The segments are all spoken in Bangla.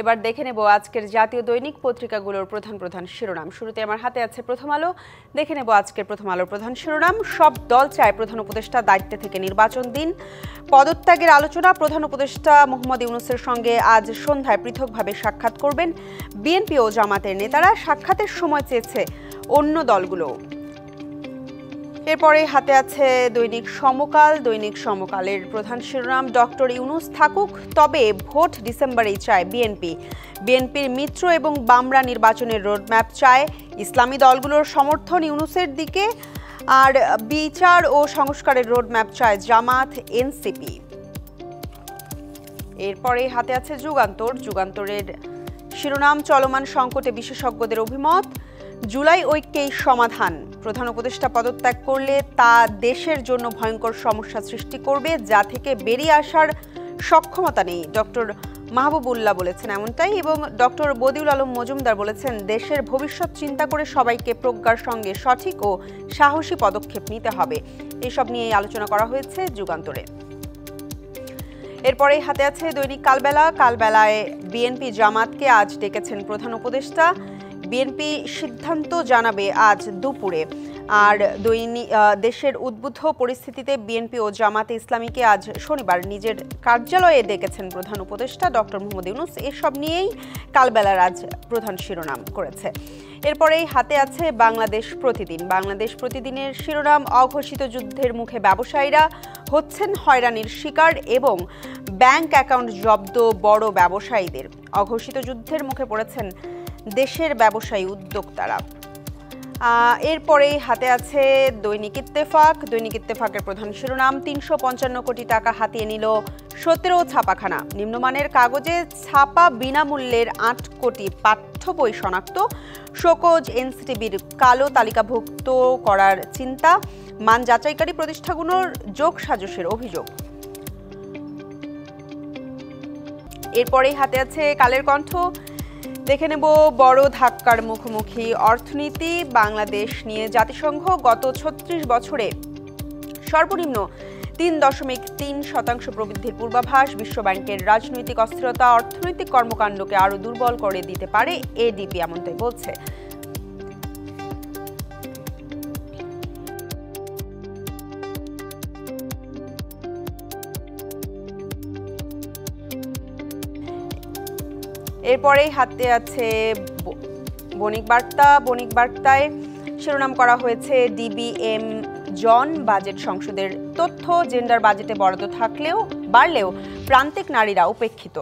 এবার দেখে নেব আজকের জাতীয় দৈনিক পত্রিকাগুলোর প্রধান শিরোনাম। শুরুতে আমার হাতে আছে প্রথম আলো। দেখে নেব আজকের প্রথম আলোর প্রধান শিরোনাম। সব দল চায় প্রধান উপদেষ্টা দায়িত্বে থেকে নির্বাচন দিন। পদত্যাগের আলোচনা। প্রধান উপদেষ্টা মোহাম্মদ ইউনূসের সঙ্গে আজ সন্ধ্যায় পৃথকভাবে সাক্ষাৎ করবেন বিএনপি ও জামাতের নেতারা। সাক্ষাতের সময় চেয়েছে অন্য দলগুলো। এরপরে হাতে আছে দৈনিক সমকাল। দৈনিক সমকালের প্রধান শিরোনাম, ডক্টর ইউনূস থাকুক, তবে ভোট ডিসেম্বরেই চায় বিএনপি। বিএনপির মিত্র এবং বামরা নির্বাচনের রোডম্যাপ চায়। ইসলামী দলগুলোর সমর্থন ইউনূসের দিকে। আর বিচার ও সংস্কারের রোডম্যাপ চায় জামাত, এনসিপি। এরপরে হাতে আছে যুগান্তর। যুগান্তরের শিরোনাম, চলমান সংকটে বিশেষজ্ঞদের অভিমত। জুলাই ঐক্যেই সমাধান। প্রধান উপদেষ্টা পদত্যাগ করলে তা দেশের জন্য ভয়ঙ্কর সমস্যা সৃষ্টি করবে, যা থেকে বেরিয়ে আসার সক্ষমতা নেই। ডক্টর মাহবুবুল্লাহ বলেছেন এমনটাই, এবং ডক্টর বদিউল আলম মজুমদার বলেছেন দেশের ভবিষ্যৎ চিন্তা করে সবাইকে প্রজ্ঞার সঙ্গে সঠিক ও সাহসী পদক্ষেপ নিতে হবে। এসব নিয়েই আলোচনা করা হয়েছে যুগান্তরে। এরপরে হাতে আছে দৈনিক কালবেলা। কালবেলায় বিএনপি জামাতকে আজ ডেকেছেন প্রধান উপদেষ্টা। বিএনপি সিদ্ধান্ত জানাবে আজ দুপুরে। আর দেশের উদ্বুদ্ধ পরিস্থিতিতে বিএনপি ও জামাতে ইসলামীকে আজ শনিবার নিজের কার্যালয়ে ডেকেছেন প্রধান উপদেষ্টা ডক্টর মোহাম্মদ ইউনূস। এসব নিয়েই কালবেলার আজ প্রধান শিরোনাম করেছে। এরপরেই হাতে আছে বাংলাদেশ প্রতিদিন। বাংলাদেশ প্রতিদিনের শিরোনাম, অঘোষিত যুদ্ধের মুখে ব্যবসায়ীরা হচ্ছেন হয়রানির শিকার এবং ব্যাংক অ্যাকাউন্ট জব্দ বড় ব্যবসায়ীদের। অঘোষিত যুদ্ধের মুখে পড়েছেন দেশের ব্যবসায়ী উদ্যোক্তারা। এরপরে হাতে আছে দৈনিক ইত্তেফাক। দৈনিক ইত্তেফাকের প্রধান শিরোনাম, ৩৫৫ কোটি টাকা হাতিয়ে নিল ১৭ ছাপাখানা। নিম্নমানের কাগজে ছাপা বিনামূল্যের ৮ কোটি পাঠ্য বই শনাক্ত। শোকজ এনসিটিবির কালো তালিকাভুক্ত করার চিন্তা। মান যাচাইকারী প্রতিষ্ঠানগুলোর যোগসাজশের অভিযোগ। এরপরে হাতে আছে কালের কণ্ঠ। দেখে নেব বড় ধাক্কার মুখোমুখি অর্থনীতি। বাংলাদেশ নিয়ে জাতিসংঘ গত ৩৬ বছরে সর্বনিম্ন ৩.৩% প্রবৃদ্ধির পূর্বাভাস। বিশ্বব্যাংকের রাজনৈতিক অস্থিরতা অর্থনৈতিক কর্মকাণ্ডকে আরও দুর্বল করে দিতে পারে, এডিপি এমনটাই বলছে। এরপরেই হাতে আছে বণিক বার্তা। বণিক বার্তায় শিরোনাম করা হয়েছে ডিবিএম জন বাজেট সংসদের তথ্য। জেন্ডার বাজেটে বরাদ্দ বাড়লেও প্রান্তিক নারীরা উপেক্ষিত।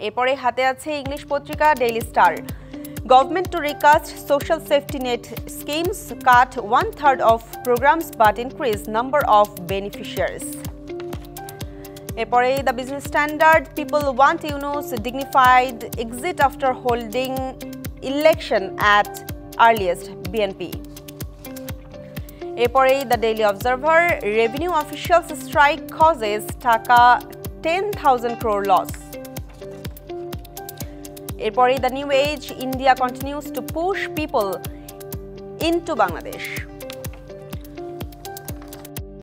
এরপরে হাতে আছে ইংলিশ পত্রিকা Daily Star. Government to recast social safety net schemes, cut 1/3 of programmes but increase number of beneficiaries. এরপরে the Business Standard, people want Yunus dignified exit after holding election at earliest BNP. এরপরে the Daily Observer, revenue officials strike causes taka 10,000 crore loss. এরপরে the New Age, India continues to push people into Bangladesh.